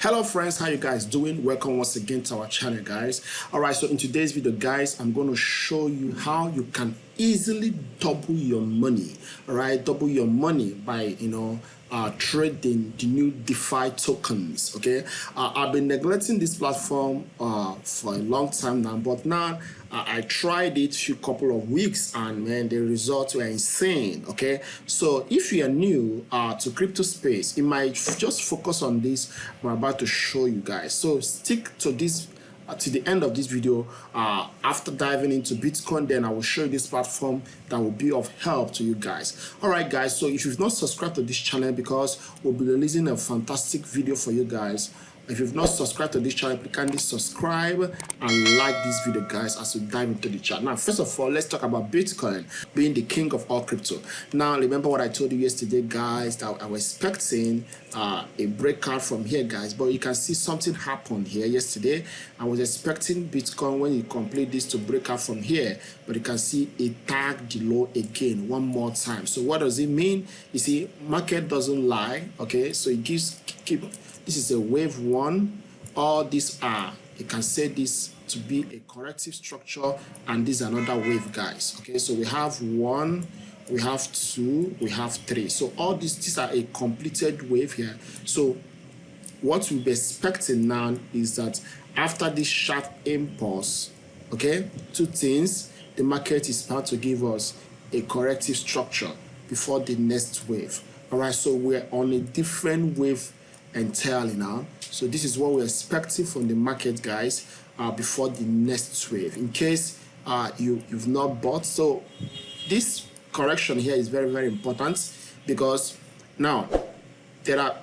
Hello friends, how you guys doing? Welcome once again to our channel, guys. All right, so in today's video, guys, I'm going to show you how you can easily double your money. All right, double your money by trading the new DeFi tokens. Okay, I've been neglecting this platform for a long time now, but now I tried it a couple of weeks, and man, the results were insane. Okay, so if you are new to crypto space, you might just focus on this I'm about to show you guys. So stick to this to the end of this video. After diving into Bitcoin, then I will show you this platform that will be of help to you guys. All right, guys, so if you've not subscribed to this channel, because we'll be releasing a fantastic video for you guys. If you've not subscribed to this channel, please kindly subscribe and like this video, guys, as we dive into the chat. Now, first of all, let's talk about Bitcoin being the king of all crypto. Now, remember what I told you yesterday, guys, that I was expecting a breakout from here, guys, but you can see something happened here yesterday. I was expecting Bitcoin, when you complete this, to break out from here, but you can see it tagged the low again one more time. So what does it mean? You see, market doesn't lie. Okay, so it gives this is a wave one. All these are, you can say this to be a corrective structure, and this is another wave, guys. Okay, so we have one, we have two, we have three. So all these are a completed wave here. So what we'll be expecting now is that after this sharp impulse, okay, two things, the market is about to give us a corrective structure before the next wave. All right, so we're on a different wave entirely now. So this is what we're expecting from the market, guys, before the next wave, in case you've not bought. So this correction here is very, very important, because now there are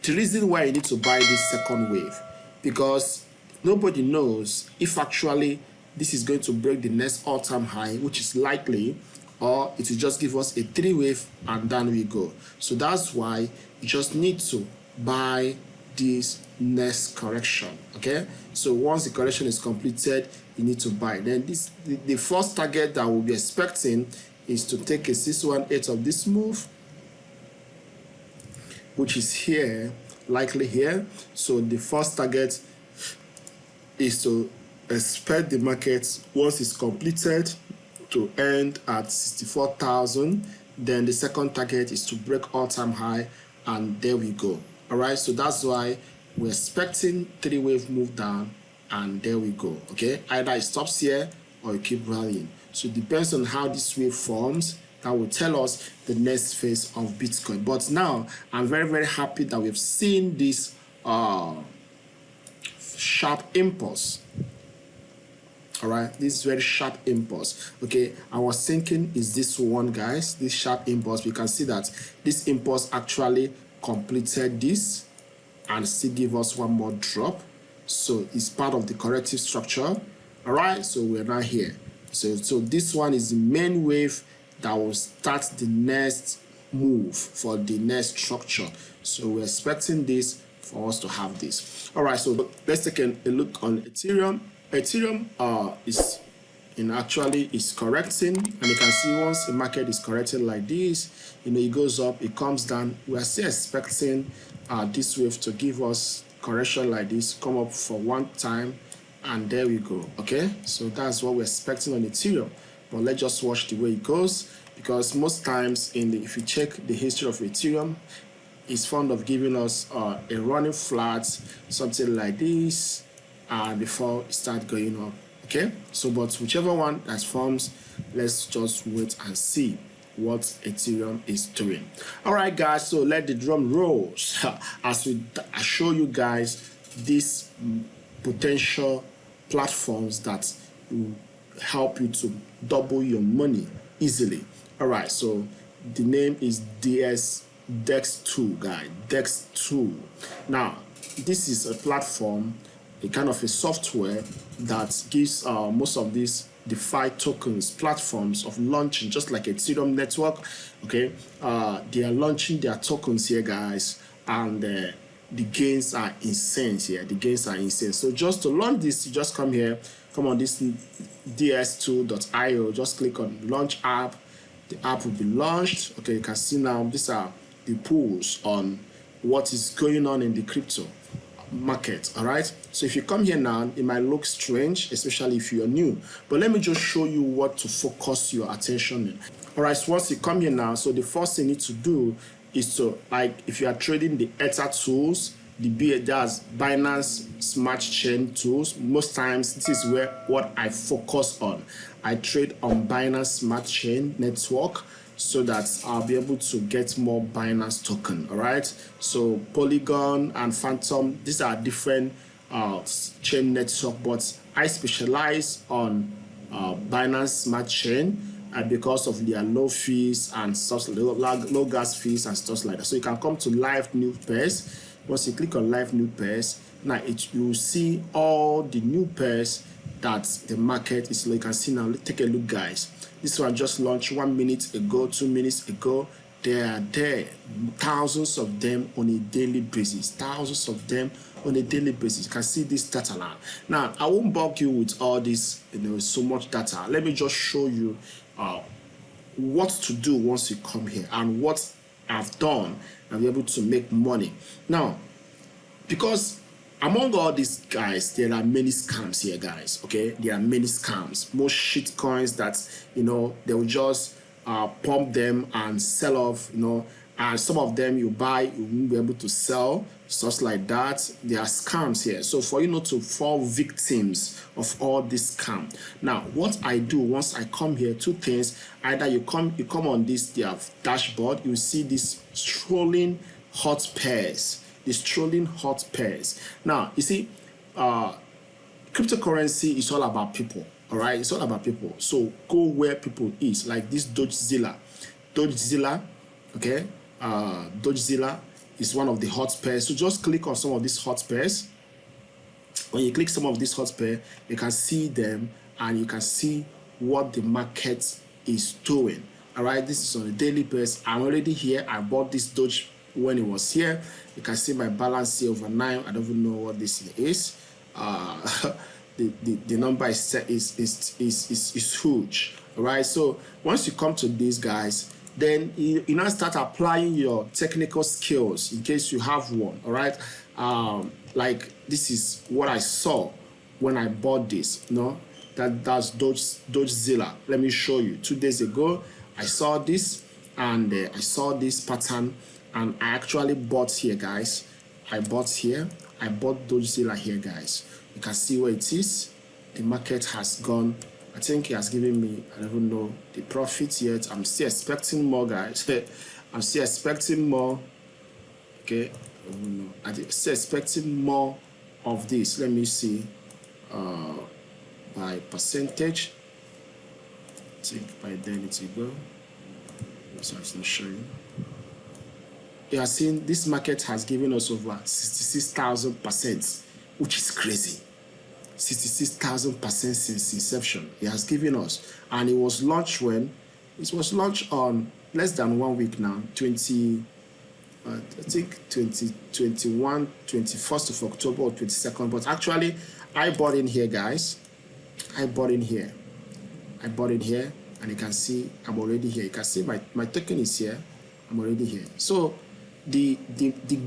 the reason why you need to buy this second wave, because nobody knows if actually this is going to break the next all-time high, which is likely, or it will just give us a three wave and down we go. So that's why you just need to buy this next correction. Okay, so once the correction is completed, you need to buy. Then the first target that we'll be expecting is to take a 618 of this move, which is here, likely here. So the first target is to expect the market, once it's completed, to end at 64,000. Then the second target is to break all-time high, and there we go. All right, so that's why we're expecting three wave move down, and there we go. Okay, either it stops here or it keep rallying. So it depends on how this wave forms. That will tell us the next phase of Bitcoin. But now I'm very, very happy that we've seen this sharp impulse. All right, this very sharp impulse. Okay, I was thinking, is this one, guys, this sharp impulse? We can see that this impulse actually completed this and still give us one more drop. So it's part of the corrective structure. All right, so we're now here. So this one is the main wave that will start the next move for the next structure. So we're expecting this for us to have this. All right, so let's take a look on Ethereum. Ethereum actually is correcting, and you can see once the market is correcting like this, it goes up, it comes down. We are still expecting this wave to give us correction like this, come up for one time, and there we go. Okay, so that's what we're expecting on Ethereum. But let's just watch the way it goes, because most times if you check the history of Ethereum, it's fond of giving us a running flat, something like this, before it starts going up. Okay, so but whichever one that forms, let's just wait and see what Ethereum is doing. All right, guys, so let the drum roll as I show you guys these potential platforms that will help you to double your money easily. All right, so the name is DEX2, guys, DEX2. Now this is a platform, a kind of a software that gives most of these DeFi tokens platforms of launching, just like Ethereum network. Okay, they are launching their tokens here, guys, and the gains are insane here. The gains are insane. So just to launch this, you just come here, come on this ds2.io, just click on launch app. The app will be launched. Okay, you can see now these are the pools on what is going on in the crypto. market. All right, so if you come here now, it might look strange, especially if you're new, but let me just show you what to focus your attention in. All right, so once you come here now, so the first thing you need to do is to, like, if you are trading the Ether tools, that's Binance Smart Chain tools, most times this is where what I focus on. I trade on Binance Smart Chain network so that I'll be able to get more Binance token. All right, so Polygon and Phantom, these are different chain network, but I specialize on Binance Smart Chain because of their low fees and stuff, low gas fees and stuff like that. So you can come to live new pairs. Once you click on live new pairs, now you will see all the new pairs that the market is. You can see now. Take a look, guys. This one just launched 1 minute ago, 2 minutes ago. They are there, thousands of them on a daily basis. Thousands of them on a daily basis. You can see this data now. I won't bug you with all this, so much data. Let me just show you what to do once you come here and what I've done and be able to make money. Now, because among all these guys, there are many scams here, guys. Okay, there are many scams. Most shit coins that they will just pump them and sell off. And some of them you buy, you won't be able to sell, stuff like that. There are scams here. So for you not to fall victims of all this scam. Now, what I do once I come here, two things. Either you come on this their dashboard, you see this strolling hot pairs. These trolling hot pairs. Now, you see, cryptocurrency is all about people. All right, it's all about people. So go where people is, like this Dogezilla. Okay. Dogezilla is one of the hot pairs. So just click on some of these hot pairs. When you click some of these hot pairs, you can see them and you can see what the market is doing. All right, this is on a daily basis. I'm already here. I bought this Doge when it was here. You can see my balance here overnight. I don't even know what this is. The number is huge. All right, so once you come to these guys, then you now start applying your technical skills in case you have one. All right, like this is what I saw when I bought this. That's Dogezilla. Let me show you. 2 days ago I saw this and I saw this pattern and I actually bought here, guys. I bought Dogezilla here, guys. You can see where it is. The market has gone. I think he has given me, I don't know the profit yet. I'm still expecting more, guys. I'm still expecting more. Okay, I don't know. I'm still expecting more of this. Let me see. By percentage. I think by then it will go. So it's not showing. You are seeing this market has given us over 66,000%, which is crazy. 66,000% since inception. It has given us, and it was launched when it was launched on less than 1 week now, I think 21st of October or 22nd. But actually, I bought in here, guys. I bought in here, and you can see I'm already here. You can see my token is here. I'm already here. So the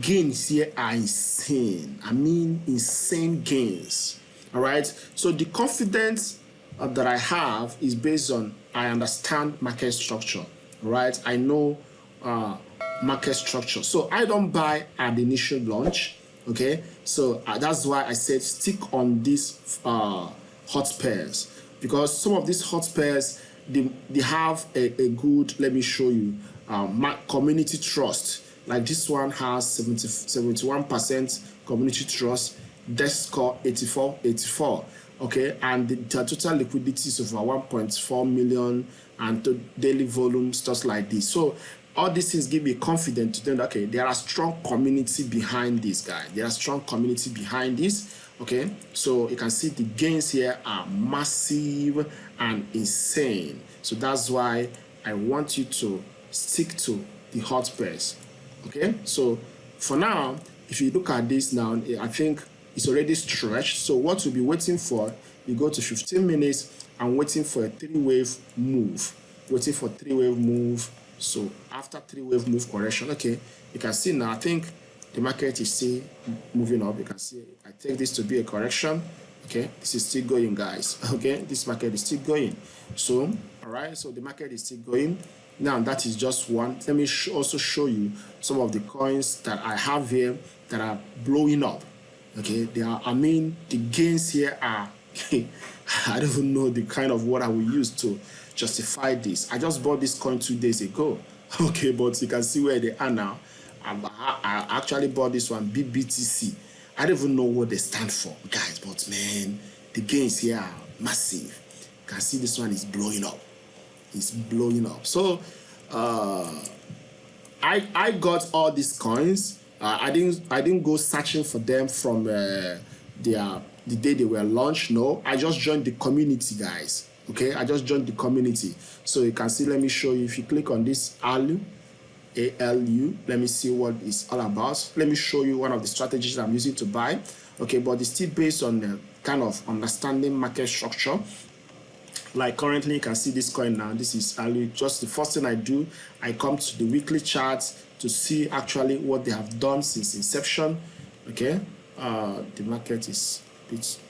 gains here are insane. I mean, insane gains. All right, so the confidence that I have is based on I understand market structure. All right, I know market structure, so I don't buy at the initial launch. Okay, so that's why I said stick on these hot pairs, because some of these hot pairs they have a good, let me show you, community trust. Like this one has 71% community trust. Desk score 84. Okay, and the total liquidity is over 1.4 million and daily volume, stuff like this. So all these things give me confidence to know that, okay, there are strong community behind this guy. There are strong community behind this. Okay, so you can see the gains here are massive and insane. So that's why I want you to stick to the hot pairs. Okay, so for now, if you look at this now, I think it's already stretched. So what we'll be waiting for, you go to 15 minutes and waiting for a 3-wave move. Waiting for 3-wave move. So after 3-wave move correction, okay, you can see now, I think the market is still moving up. You can see I take this to be a correction. Okay, this is still going, guys. Okay, this market is still going. So all right, so the market is still going. Now that is just one. Let me also show you some of the coins that I have here that are blowing up. Okay, they are, I mean, the gains here are I don't even know the kind of word I will use to justify this. I just bought this coin 2 days ago. Okay, but you can see where they are now. I actually bought this one, BBTC. I don't even know what they stand for, guys, but man, the gains here are massive. You can see this one is blowing up. It's blowing up. So I got all these coins. I didn't go searching for them from the day they were launched. No, I just joined the community, guys. Okay, I just joined the community. So you can see, let me show you. If you click on this ALU, ALU, let me see what it's all about. Let me show you one of the strategies I'm using to buy. Okay, but it's still based on the kind of understanding market structure. Like currently, you can see this coin now. This is ALU. Just the first thing I do, I come to the weekly charts to see actually what they have done since inception. Okay, the market is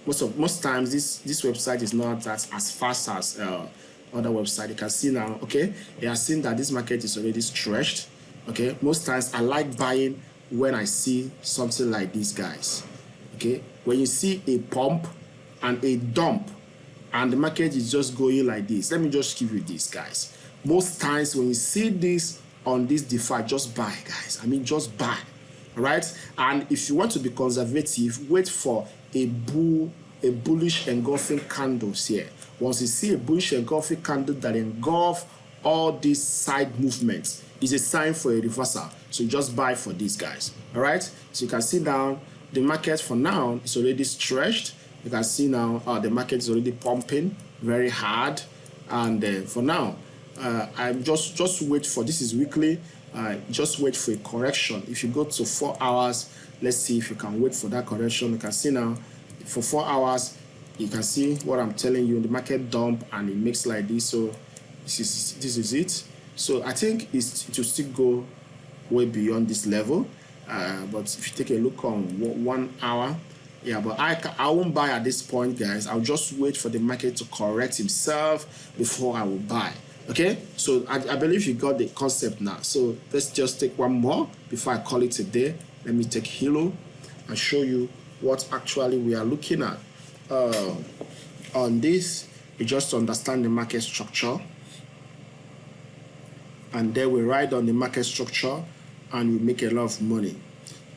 most times this website is not as fast as other website. You can see now. Okay, you are seeing that this market is already stretched. Okay, most times I like buying when I see something like this, guys. Okay, when you see a pump and a dump and the market is just going like this, let me just give you this, guys. Most times when you see this on this DeFi, just buy, guys. I mean, just buy. All right, and if you want to be conservative, wait for a bullish engulfing candles here. Once you see a bullish engulfing candle that engulf all these side movements, is a sign for a reversal. So just buy for these, guys. All right, so you can see now the market for now is already stretched. You can see now the market is already pumping very hard, and for now I'm just wait for, this is weekly, just wait for a correction. If you go to 4 hours, let's see if you can wait for that correction. You can see now for 4 hours, you can see what I'm telling you, the market dump and it makes like this. So this is it. So I think it will still go way beyond this level, but if you take a look on 1 hour, yeah, but I won't buy at this point, guys. I'll just wait for the market to correct himself before I will buy. Okay, so I believe you got the concept now. So let's just take one more before I call it a day. Let me take Hilo and show you what actually we are looking at. On this, you just understand the market structure, and then we ride on the market structure and we make a lot of money.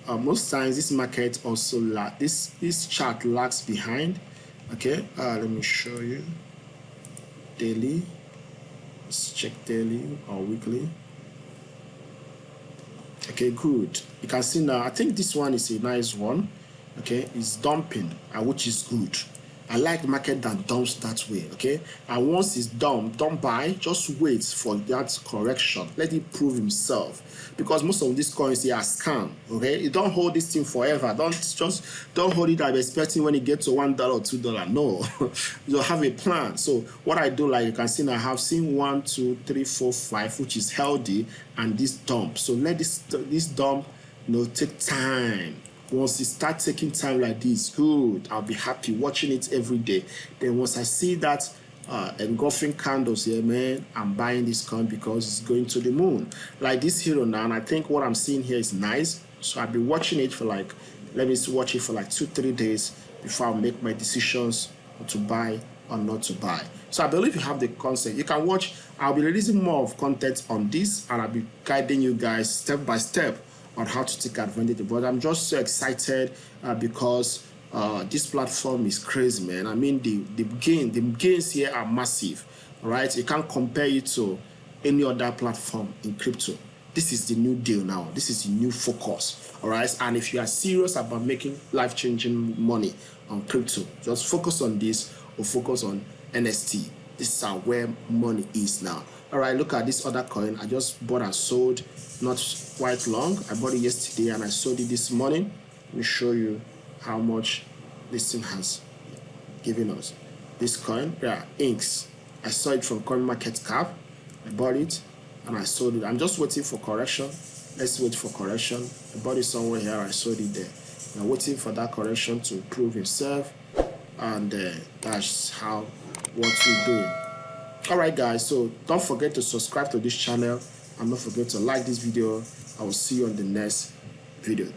Most times this market also this chart lags behind. Okay, let me show you daily. Let's check daily or weekly. Okay, good. You can see now, I think this one is a nice one. Okay, it's dumping, which is good. I like the market that dumps that way. Okay, and once it's dumped, don't buy, just wait for that correction. Let it prove himself, because most of these coins, they are scam. Okay, you don't hold this thing forever. Don't hold it. I'm expecting when it gets to $1 or $2. No, you have a plan. So what I do, like you can see now, I have seen 1, 2, 3, 4, 5, which is healthy, and this dump. So let this dump, take time. Once it starts taking time like this, good, I'll be happy watching it every day. Then once I see that engulfing candles here, man, I'm buying this coin because it's going to the moon. Like this hero now, and I think what I'm seeing here is nice. So I'll be watching it for like, let me watch it for like 2-3 days before I make my decisions to buy or not to buy. So I believe you have the concept. You can watch. I'll be releasing more of content on this, and I'll be guiding you guys step by step on how to take advantage. But I'm just so excited because this platform is crazy, man. I mean, the gains here are massive. All right, you can't compare it to any other platform in crypto. This is the new deal now. This is the new focus. All right, and if you are serious about making life-changing money on crypto, just focus on this or focus on NST. This is where money is now. All right, look at this other coin. I just bought and sold not quite long. I bought it yesterday and I sold it this morning. Let me show you how much this thing has given us. This coin, yeah, Inks. I saw it from CoinMarketCap. I bought it and I sold it. I'm just waiting for correction Let's wait for correction. I bought it somewhere here, I sold it there. I'm waiting for that correction to prove itself, and that's how what we're doing. Alright guys, so don't forget to subscribe to this channel and don't forget to like this video. I will see you on the next video.